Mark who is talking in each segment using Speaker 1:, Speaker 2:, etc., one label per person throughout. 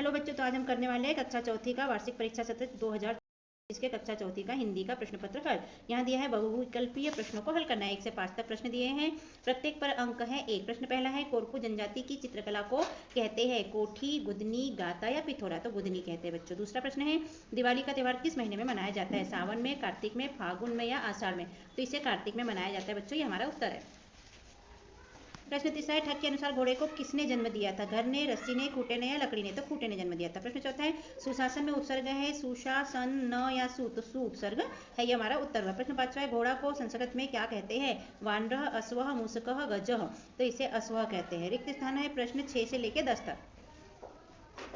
Speaker 1: Hello बच्चों, तो आज हम करने वाले हैं कक्षा चौथी का वार्षिक परीक्षा सत्र 2023 के कक्षा चौथी का हिंदी का प्रश्न पत्र हल। यहाँ दिया है बहुविकल्पीय प्रश्नों को हल करना है। 1 से 5 तक प्रश्न दिए हैं, प्रत्येक पर अंक है 1। प्रश्न पहला है, कोरकू जनजाति की चित्रकला को कहते हैं कोठी, गुदनी, गाता या पिथौरा? तो गुदनी कहते हैं बच्चों। दूसरा प्रश्न है, दिवाली का त्यौहार किस महीने में मनाया जाता है? सावन में, कार्तिक में, फागुन में या आषाढ़ में? तो इसे कार्तिक में मनाया जाता है बच्चों, ये हमारा उत्तर है। प्रश्न तीसरा है, ठग के अनुसार घोड़े को किसने जन्म दिया था? घर ने, रस्सी ने, खूंटे ने या लकड़ी ने? तो खूंटे ने जन्म दिया था। प्रश्न चौथा है, सुशासन में उपसर्ग है सुशासन, न या सु? तो सु उपसर्ग है, ये हमारा उत्तर हुआ। प्रश्न पांचवा है, घोड़ा को संस्कृत में क्या कहते हैं? वानरः, अश्वः, मूषकः, गजः? तो इसे अश्वः कहते हैं। रिक्त स्थान है प्रश्न 6 से लेकर 10 तक।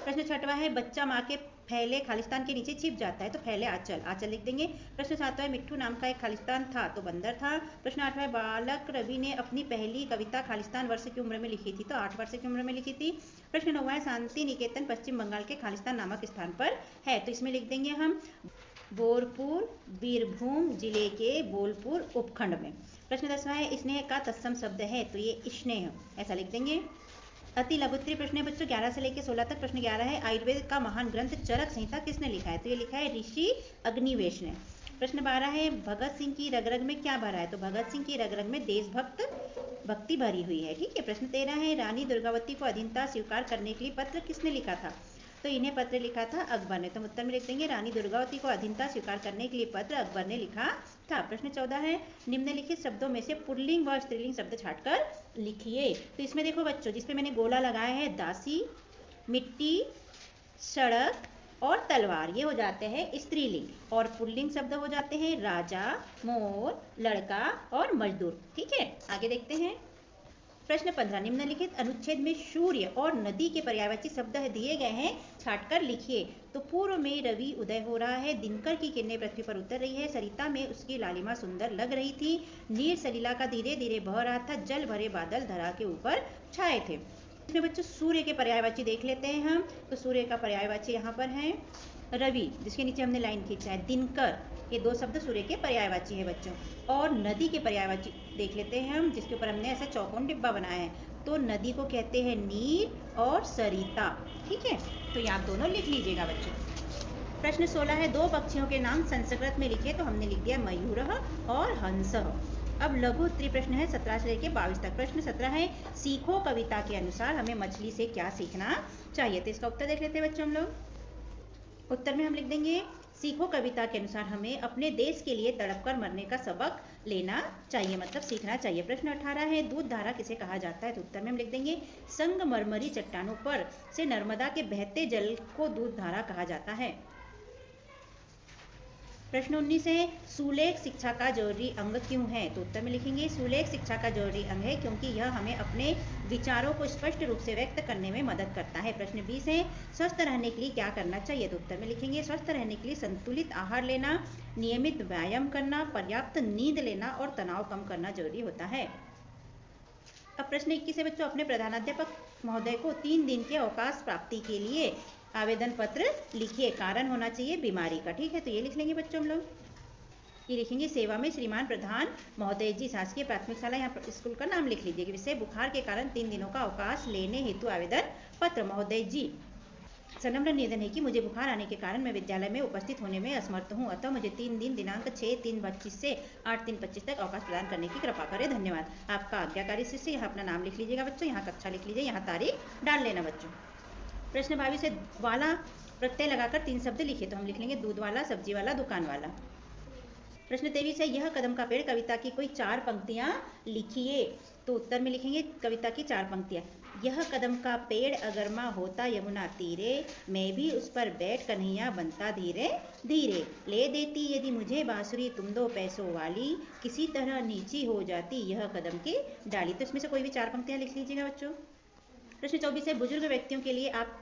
Speaker 1: प्रश्न छठवा है, बच्चा माँ के फैले खालिस्तान के नीचे छिप जाता है? तो फैले आंचल, आंचल लिख देंगे। प्रश्न सातवां है, मिट्ठू नाम का एक खालिस्तान था? तो बंदर था। प्रश्न आठवां है, बालक रवि ने अपनी पहली कविता खालिस्तान वर्ष की उम्र में लिखी थी? तो 8 वर्ष की उम्र में लिखी थी। प्रश्न नौवां है, शांति निकेतन पश्चिम बंगाल के खालिस्तान नामक स्थान पर है? तो इसमें लिख देंगे हम बोरपुर, बीरभूम जिले के बोलपुर उपखंड में। प्रश्न 10वां है, स्नेह का तत्सम शब्द है? तो ये स्नेह, ऐसा लिख देंगे। अति लघुत्तरीय प्रश्न है बच्चों 11 से लेकर 16 तक। प्रश्न 11 है, आयुर्वेद का महान ग्रंथ चरक संहिता किसने लिखा है? तो ये लिखा है ऋषि अग्निवेश ने। प्रश्न 12 है, भगत सिंह की रग रग में क्या भरा है? तो भगत सिंह की रग रग में देशभक्त भक्ति भरी हुई है। ठीक है। प्रश्न 13 है, रानी दुर्गावती को अधीनता स्वीकार करने के लिए पत्र किसने लिखा था? तो इन्हें पत्र लिखा था अकबर ने। तो उत्तर में लिख देंगे, रानी दुर्गावती को अधीनता स्वीकार करने के लिए पत्र अकबर ने लिखा था। प्रश्न 14 है, निम्नलिखित शब्दों में से पुल्लिंग व स्त्रीलिंग शब्द छांटकर लिखिए। तो इसमें देखो बच्चों, जिसपे मैंने गोला लगाया है, दासी, मिट्टी, सड़क और तलवार, ये हो जाते हैं स्त्रीलिंग, और पुल्लिंग शब्द हो जाते हैं राजा, मोर, लड़का और मजदूर। ठीक है, आगे देखते हैं। प्रश्न 15, निम्नलिखित अनुच्छेद में सूर्य और नदी के पर्यायवाची शब्द दिए गए हैं, छांटकर लिखिए। तो पूर्व में रवि उदय हो रहा है, दिनकर की किरणें पृथ्वी पर उतर रही है, सरिता में उसकी लालिमा सुंदर लग रही थी, नीर सलीला का धीरे धीरे बह रहा था, जल भरे बादल धरा के ऊपर छाए थे। इसमें बच्चों सूर्य के पर्यायवाची देख लेते हैं हम। तो सूर्य का पर्यायवाची यहाँ पर है रवि, जिसके नीचे हमने लाइन खींचा है, दिनकर, ये दो शब्द सूर्य के पर्यायवाची है बच्चों। और नदी के पर्यायवाची देख लेते हैं हम, जिसके ऊपर हमने ऐसा चौकोन डिब्बा बनाया है। तो नदी को कहते हैं नीर और सरिता। ठीक है, तो यहाँ दोनों लिख लीजिएगा बच्चों। प्रश्न 16 है, दो पक्षियों के नाम संस्कृत में लिखे? तो हमने लिख दिया मयूरः और हंसः। अब लघु उत्तरीय प्रश्न है 17 से लेकर 22 तक। प्रश्न 17 है, सीखो कविता के अनुसार हमें मछली से क्या सीखना चाहिए? तो इसका उत्तर देख लेते हैं बच्चों हम लोग। उत्तर में हम लिख देंगे, सीखो कविता के अनुसार हमें अपने देश के लिए तड़पकर मरने का सबक लेना चाहिए, मतलब सीखना चाहिए। प्रश्न 18 है, दूध धारा किसे कहा जाता है? तो उत्तर में हम लिख देंगे, संगमरमरी चट्टानों पर से नर्मदा के बहते जल को दूध धारा कहा जाता है। प्रश्न 19 है, सुलेख शिक्षा का जरूरी अंग क्यों है? तो उत्तर में लिखेंगे, सुलेख शिक्षा का जरूरी अंग है क्योंकि यह हमें अपने विचारों को स्पष्ट रूप से व्यक्त करने में मदद करता है। प्रश्न 20 है, स्वस्थ रहने के लिए क्या करना चाहिए? तो उत्तर में लिखेंगे, स्वस्थ रहने के लिए संतुलित आहार लेना, नियमित व्यायाम करना, पर्याप्त नींद लेना और तनाव कम करना जरूरी होता है। अब प्रश्न 21 है बच्चों, अपने प्रधानाध्यापक महोदय को 3 दिन के अवकाश प्राप्ति के लिए आवेदन पत्र लिखिए, कारण होना चाहिए बीमारी का। ठीक है, तो ये लिख लेंगे बच्चों हम लोग। ये लिखेंगे, सेवा में श्रीमान प्रधान महोदय जी, शासकीय प्राथमिक शाला, यहाँ स्कूल का नाम लिख लीजिए। विषय, बुखार के कारण 3 दिनों का अवकाश लेने हेतु आवेदन पत्र। महोदय जी, सनम्र निवेदन है कि मुझे बुखार आने के कारण मैं विद्यालय में उपस्थित होने में असमर्थ हूँ, अतः मुझे 3 दिन दिनांक 6/3/25 से 8/3/25 तक अवकाश प्रदान करने की कृपा करें, धन्यवाद। आपका आज्ञाकारी शिष्य। यहाँ अपना नाम लिख लीजिएगा बच्चों, यहाँ कक्षा लिख लीजिए, यहाँ तारीख डाल लेना बच्चों। प्रश्न 22 है, वाला प्रत्यय लगाकर 3 शब्द लिखे? तो हम लिख लेंगे, दूध वाला, सब्जी वाला, दुकान वाला। प्रश्न 23 है, यह कदम का पेड़ कविता की कोई 4 पंक्तियां लिखिए? तो उत्तर में लिखेंगे कविता की 4 पंक्तियां। यह कदम का पेड़ अगर माँ होता यमुना तीरे, मैं भी उस पर बैठ कन्हैया बनता धीरे धीरे, ले देती यदि मुझे बांसुरी तुम 2 पैसों वाली, किसी तरह नीची हो जाती यह कदम की डाली। तो इसमें से कोई भी 4 पंक्तियां लिख लीजिएगा बच्चों। प्रश्न 24 है, बुजुर्ग व्यक्तियों के लिए आप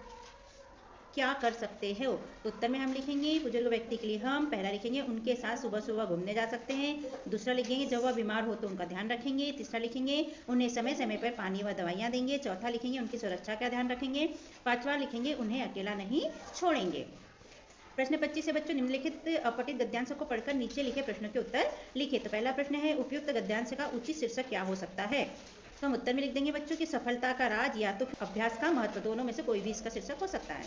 Speaker 1: क्या कर सकते हो? तो उत्तर में हम लिखेंगे, बुजुर्ग व्यक्ति के लिए हम पहला लिखेंगे, उनके साथ सुबह सुबह घूमने जा सकते हैं। दूसरा लिखेंगे, जब वह बीमार हो तो उनका ध्यान रखेंगे। तीसरा लिखेंगे, उन्हें समय समय पर पानी व दवाइयाँ देंगे। चौथा लिखेंगे, उनकी सुरक्षा का ध्यान रखेंगे। 5वां लिखेंगे, उन्हें अकेला नहीं छोड़ेंगे। प्रश्न 25 है बच्चों, निम्नलिखित अपठित गद्यांश को पढ़कर नीचे लिखे प्रश्नों के उत्तर लिखे। तो पहला प्रश्न है, उपयुक्त गद्यांश का उचित शीर्षक क्या हो सकता है? तो हम उत्तर में लिख देंगे बच्चों की सफलता का राज या तो अभ्यास का महत्व, दोनों में से कोई भी इसका शीर्षक हो सकता है।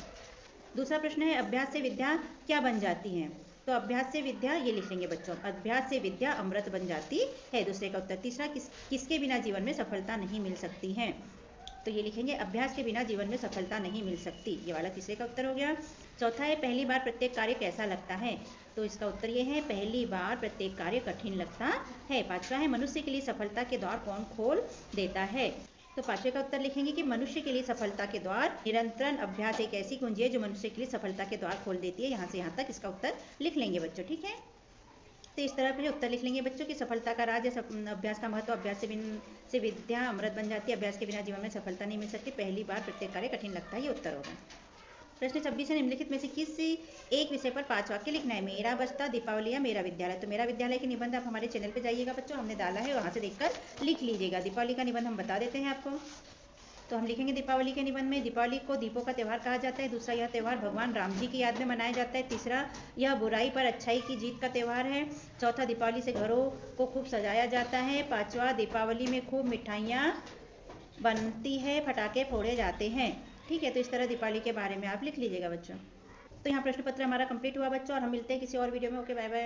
Speaker 1: दूसरा प्रश्न है अभ्यास से विद्या क्या बन जाती है? तो अभ्यास से विद्या ये लिख लेंगे बच्चों, अभ्यास से विद्या अमृत बन जाती है, दूसरे का उत्तर। तीसरा किसके बिना जीवन में सफलता नहीं मिल सकती है? तो ये लिखेंगे अभ्यास के बिना जीवन में सफलता नहीं मिल सकती, ये वाला तीसरे का उत्तर हो गया। चौथा है पहली बार प्रत्येक कार्य कैसा लगता है? तो इसका उत्तर ये है पहली बार प्रत्येक कार्य कठिन लगता है। पांचवा है मनुष्य के लिए सफलता के द्वार कौन खोल देता है? तो पांचवे का उत्तर लिखेंगे कि मनुष्य के लिए सफलता के द्वार निरंतर अभ्यास एक ऐसी कुंजी है जो मनुष्य के लिए सफलता के द्वार खोल देती है। यहाँ से यहाँ तक इसका उत्तर लिख लेंगे बच्चों, ठीक है। तो इस तरह के उत्तर लिख लेंगे बच्चों की सफलता का राज है अभ्यास का महत्व, अभ्यास से विद्या अमृत बन जाती है, अभ्यास के बिना जीवन में सफलता नहीं मिल सकती, पहली बार प्रत्येक कार्य कठिन लगता है, ये उत्तर होगा। प्रश्न 26 है निम्नलिखित में से किस एक विषय पर 5 वाक्य लिखना है? मेरा बस्ता, दीपावली या मेरा विद्यालय। तो मेरा विद्यालय के निबंध आप हमारे चैनल पे जाइएगा बच्चों, हमने डाला है, वहां से देखकर लिख लीजिएगा। दीपावली का निबंध हम बता देते हैं आपको। तो हम लिखेंगे दीपावली के निबंध में दीपावली को दीपों का त्यौहार कहा जाता है। दूसरा, यह त्यौहार भगवान राम जी की याद में मनाया जाता है। तीसरा, यह बुराई पर अच्छाई की जीत का त्यौहार है। चौथा, दीपावली से घरों को खूब सजाया जाता है। पांचवा, दीपावली में खूब मिठाइयाँ बनती है, पटाखे फोड़े जाते हैं। ठीक है, तो इस तरह दीपावली के बारे में आप लिख लीजिएगा बच्चों। तो यहाँ प्रश्न पत्र हमारा कंप्लीट हुआ बच्चों, और हम मिलते हैं किसी और वीडियो में। Okay, bye bye.